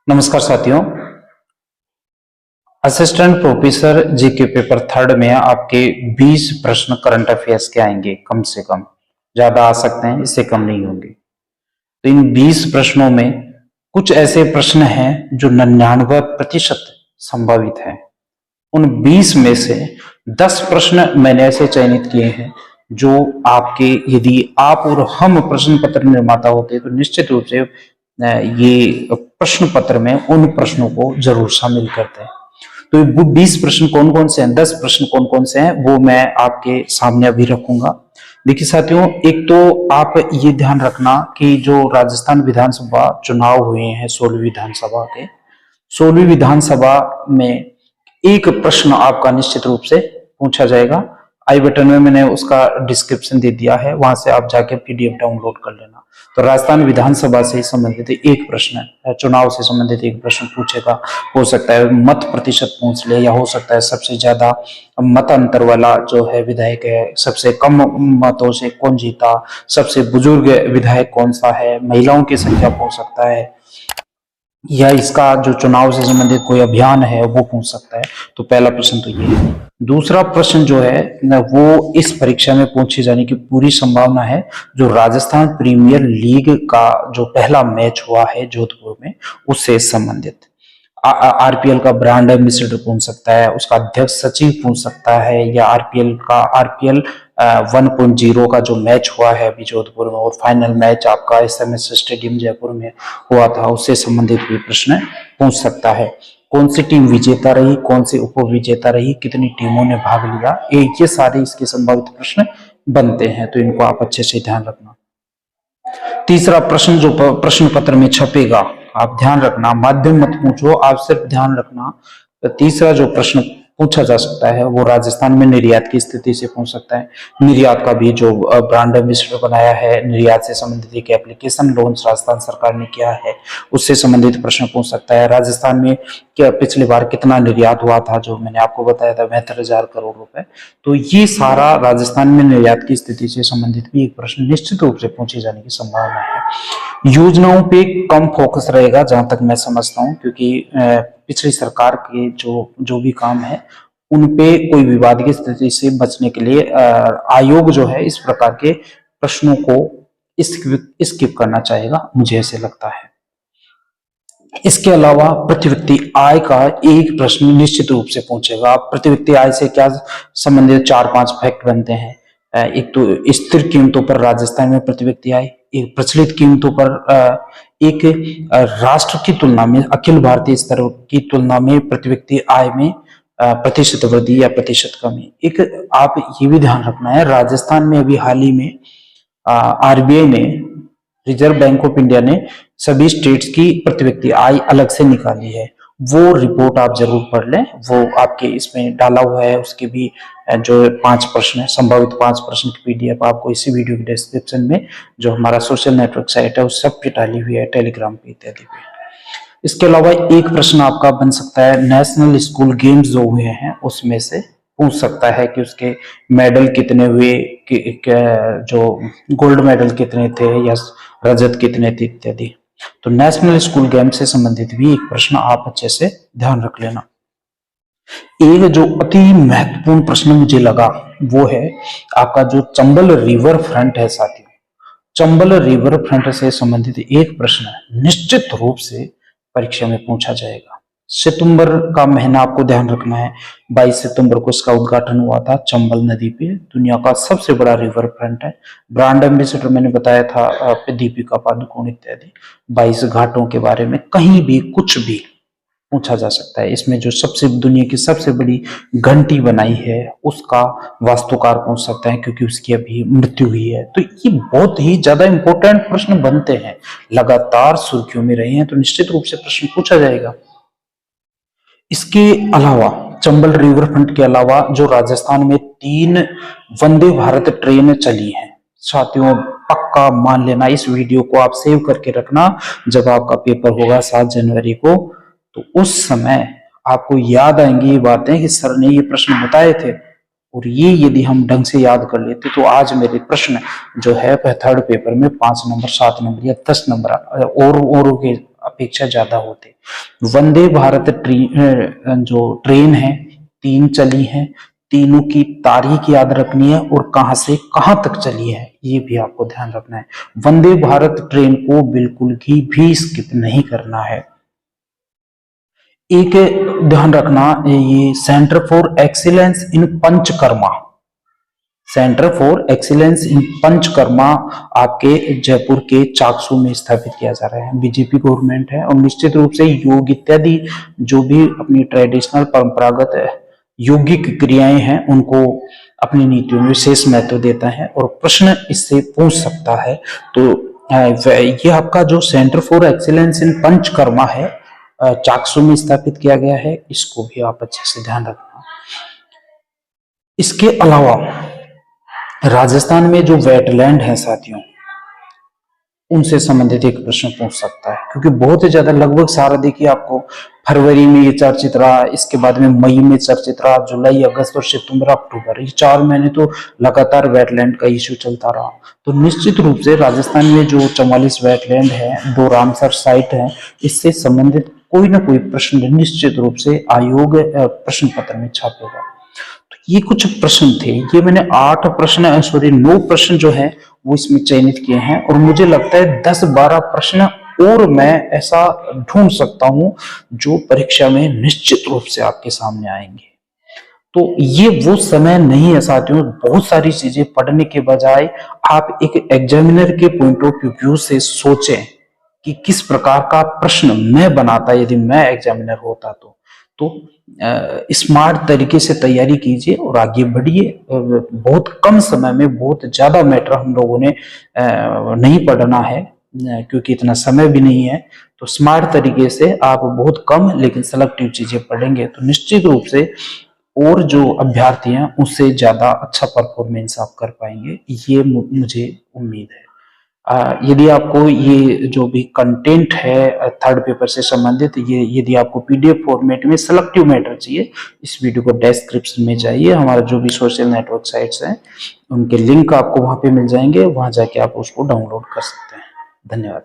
नमस्कार साथियों। Assistant professor GK paper third में आपके 20 प्रश्न करंट अफेयर्स के आएंगे। कम से कम, ज्यादा आ सकते हैं, इससे कम नहीं होंगे। तो इन 20 प्रश्नों में कुछ ऐसे प्रश्न हैं जो 99% संभावित है। उन 20 में से 10 प्रश्न मैंने ऐसे चयनित किए हैं जो आपके, यदि आप और हम प्रश्न पत्र निर्माता होते तो निश्चित रूप से ये प्रश्न पत्र में उन प्रश्नों को जरूर शामिल करते हैं। तो वो 20 प्रश्न कौन कौन से हैं, 10 प्रश्न कौन कौन से हैं, वो मैं आपके सामने अभी रखूंगा। देखिए साथियों, एक तो आप ये ध्यान रखना कि जो राजस्थान विधानसभा चुनाव हुए हैं 16वीं विधानसभा के, 16वीं विधानसभा में एक प्रश्न आपका निश्चित रूप से पूछा जाएगा। आई बटन में मैंने उसका डिस्क्रिप्शन दे दिया है, वहां से आप जाके पीडीएफ डाउनलोड कर लेना। तो राजस्थान विधानसभा से संबंधित एक प्रश्न, चुनाव से संबंधित एक प्रश्न पूछेगा। हो सकता है मत प्रतिशत पूछ ले, या हो सकता है सबसे ज्यादा मत अंतर वाला जो है विधायक है, सबसे कम मतों से कौन जीता, सबसे बुजुर्ग विधायक कौन सा है, महिलाओं की संख्या पूछ सकता है, या इसका जो चुनाव से संबंधित कोई अभियान है वो पूछ सकता है। तो पहला प्रश्न तो ये है। दूसरा प्रश्न जो है वो इस परीक्षा में पूछे जाने की पूरी संभावना है, जो राजस्थान प्रीमियर लीग का जो पहला मैच हुआ है जोधपुर में, उससे संबंधित। आरपीएल का ब्रांड एम्बेसडर पूछ सकता है, उसका अध्यक्ष सचिव पूछ सकता है, या आरपीएल 1.0 का जो मैच हुआ है अभी जोधपुर में, और फाइनल मैच आपका एसएमएस स्टेडियम जयपुर में हुआ था, उससे संबंधित भी प्रश्न पूछ सकता है। कौन सी टीम विजेता रही, कौन सी उप विजेता रही, कितनी टीमों ने भाग लिया, ये सारे इसके संभावित प्रश्न बनते हैं। तो इनको आप अच्छे से ध्यान रखना। तीसरा प्रश्न जो प्रश्न पत्र में छपेगा, आप ध्यान रखना, माध्यम मत पूछो, आप सिर्फ ध्यान रखना। तो तीसरा जो प्रश्न पूछा जा सकता है वो राजस्थान में निर्यात की स्थिति से पूछ सकता है। निर्यात का भी जो ब्रांड एम्बेसडर बनाया है, निर्यात से संबंधित एक एप्लीकेशन लॉन्च राजस्थान सरकार ने किया है, उससे संबंधित प्रश्न पूछ सकता है। राजस्थान में क्या पिछली बार कितना निर्यात हुआ था, जो मैंने आपको बताया था 72,000 करोड़ रुपए। तो ये सारा राजस्थान में निर्यात की स्थिति से संबंधित भी एक प्रश्न निश्चित रूप से पूछे जाने की संभावना है। योजनाओं पे कम फोकस रहेगा जहां तक मैं समझता हूं, क्योंकि पिछली सरकार के जो भी काम है उनपे कोई विवाद की स्थिति से बचने के लिए आयोग जो है इस प्रकार के प्रश्नों को स्किप करना चाहेगा, मुझे ऐसे लगता है। इसके अलावा प्रति व्यक्ति आय का एक प्रश्न निश्चित रूप से पूछेगा। प्रति व्यक्ति आय से क्या संबंधित 4-5 फैक्ट बनते हैं। एक तो स्थिर कीमतों पर राजस्थान में प्रति व्यक्ति आय, एक प्रचलित कीमतों पर, एक राष्ट्र की तुलना में, अखिल भारतीय स्तर की तुलना में प्रति व्यक्ति आय में प्रतिशत वृद्धि या प्रतिशत कमी। एक आप ये भी ध्यान रखना है, राजस्थान में अभी हाल ही में आरबीआई ने, रिजर्व बैंक ऑफ इंडिया ने सभी स्टेट्स की प्रति व्यक्ति आय अलग से निकाली है। वो रिपोर्ट आप जरूर पढ़ लें, वो आपके इसमें डाला हुआ है। उसके भी जो 5 प्रश्न है, संभावित 5 प्रश्न की पीडीएफ आपको इसी वीडियो के डिस्क्रिप्शन में, जो हमारा सोशल नेटवर्क साइट है, उस सब पे डाली हुई है, टेलीग्राम पे इत्यादि पे। इसके अलावा एक प्रश्न आपका बन सकता है, नेशनल स्कूल गेम्स जो हुए हैं उसमें से पूछ सकता है कि उसके मेडल कितने हुए, जो गोल्ड मेडल कितने थे या रजत कितने थे इत्यादि। तो नेशनल स्कूल गेम से संबंधित भी एक प्रश्न आप अच्छे से ध्यान रख लेना। एक जो अति महत्वपूर्ण प्रश्न मुझे लगा वो है आपका जो चंबल रिवर फ्रंट है साथियों। चंबल रिवर फ्रंट से संबंधित एक प्रश्न निश्चित रूप से परीक्षा में पूछा जाएगा। सितंबर का महीना आपको ध्यान रखना है, 22 सितंबर को इसका उद्घाटन हुआ था चंबल नदी पे। दुनिया का सबसे बड़ा रिवर फ्रंट है। ब्रांड एम्बेसडर मैंने बताया था दीपिका पादुकोण इत्यादि। 22 घाटों के बारे में कहीं भी कुछ भी पूछा जा सकता है। इसमें जो सबसे दुनिया की सबसे बड़ी घंटी बनाई है उसका वास्तुकार पूछ सकता है, क्योंकि उसकी अभी मृत्यु हुई है। तो ये बहुत ही ज्यादा इंपॉर्टेंट प्रश्न बनते हैं, लगातार सुर्खियों में रहे हैं, तो निश्चित रूप से प्रश्न पूछा जाएगा। इसके अलावा चंबल रिवर फ्रंट के अलावा जो राजस्थान में 3 वंदे भारत ट्रेन चली हैं साथियों, पक्का मान लेना, इस वीडियो को आप सेव करके रखना। जब आपका पेपर होगा 7 जनवरी को, तो उस समय आपको याद आएंगी ये बातें कि सर ने ये प्रश्न बताए थे, और ये यदि हम ढंग से याद कर लेते तो आज मेरे प्रश्न जो है थर्ड पेपर में 5 नंबर, 7 नंबर या 10 नंबर और के अपेक्षा ज्यादा होते। वंदे भारत जो ट्रेन है 3 चली है, तीनों की तारीख याद रखनी है और कहां से कहां तक चली है ये भी आपको ध्यान रखना है। वंदे भारत ट्रेन को बिल्कुल भी स्किप नहीं करना है। एक ध्यान रखना, ये centre for excellence in panchakarma, centre for excellence in panchakarma आपके जयपुर के चाकसू में स्थापित किया जा रहा है। बीजेपी गवर्नमेंट है और निश्चित रूप से योग इत्यादि जो भी अपनी ट्रेडिशनल परंपरागत यौगिक क्रियाएं हैं उनको अपनी नीतियों में विशेष महत्व देता है और प्रश्न इससे पूछ सकता है। तो ये आपका जो centre for excellence in panchakarma है चाकसू में स्थापित किया गया है, इसको भी आप अच्छे से ध्यान रखना। इसके अलावा राजस्थान में जो वेटलैंड है साथियों, उनसे संबंधित एक प्रश्न पूछ सकता है क्योंकि बहुत ही ज्यादा लगभग सारा देखिए आपको फरवरी में ये चर्चित रहा, इसके बाद में मई में चर्चित रहा, जुलाई, अगस्त और सितंबर, अक्टूबर, ये 4 महीने तो लगातार वेटलैंड का इश्यू चलता रहा। तो निश्चित रूप से राजस्थान में जो 44 वेटलैंड है, 2 रामसर साइट है, इससे संबंधित कोई ना कोई प्रश्न निश्चित रूप से आयोग प्रश्न पत्र में छापेगा। तो ये कुछ प्रश्न थे, ये मैंने 9 प्रश्न जो है वो इसमें चयनित किए हैं और मुझे लगता है 10-12 प्रश्न और मैं ऐसा ढूंढ सकता हूं जो परीक्षा में निश्चित रूप से आपके सामने आएंगे। तो ये वो समय नहीं है साथियों, बहुत सारी चीजें पढ़ने के बजाय आप एक एग्जामिनर के पॉइंट ऑफ व्यू से सोचें कि किस प्रकार का प्रश्न मैं बनाता यदि मैं एग्जामिनर होता तो स्मार्ट तरीके से तैयारी कीजिए और आगे बढ़िए। बहुत कम समय में बहुत ज्यादा मैटर हम लोगों ने नहीं पढ़ना है क्योंकि इतना समय भी नहीं है। तो स्मार्ट तरीके से आप बहुत कम लेकिन सेलेक्टिव चीजें पढ़ेंगे तो निश्चित रूप से और जो अभ्यर्थी हैं उससे ज्यादा अच्छा परफॉर्मेंस आप कर पाएंगे, ये मुझे उम्मीद है। यदि आपको ये जो भी कंटेंट है थर्ड पेपर से संबंधित, ये यदि आपको पीडीएफ फॉर्मेट में सेलेक्टिव मैटर चाहिए, इस वीडियो को डिस्क्रिप्शन में जाइए, हमारा जो भी सोशल नेटवर्क साइट्स हैं उनके लिंक आपको वहां पे मिल जाएंगे, वहां जाके आप उसको डाउनलोड कर सकते हैं। धन्यवाद।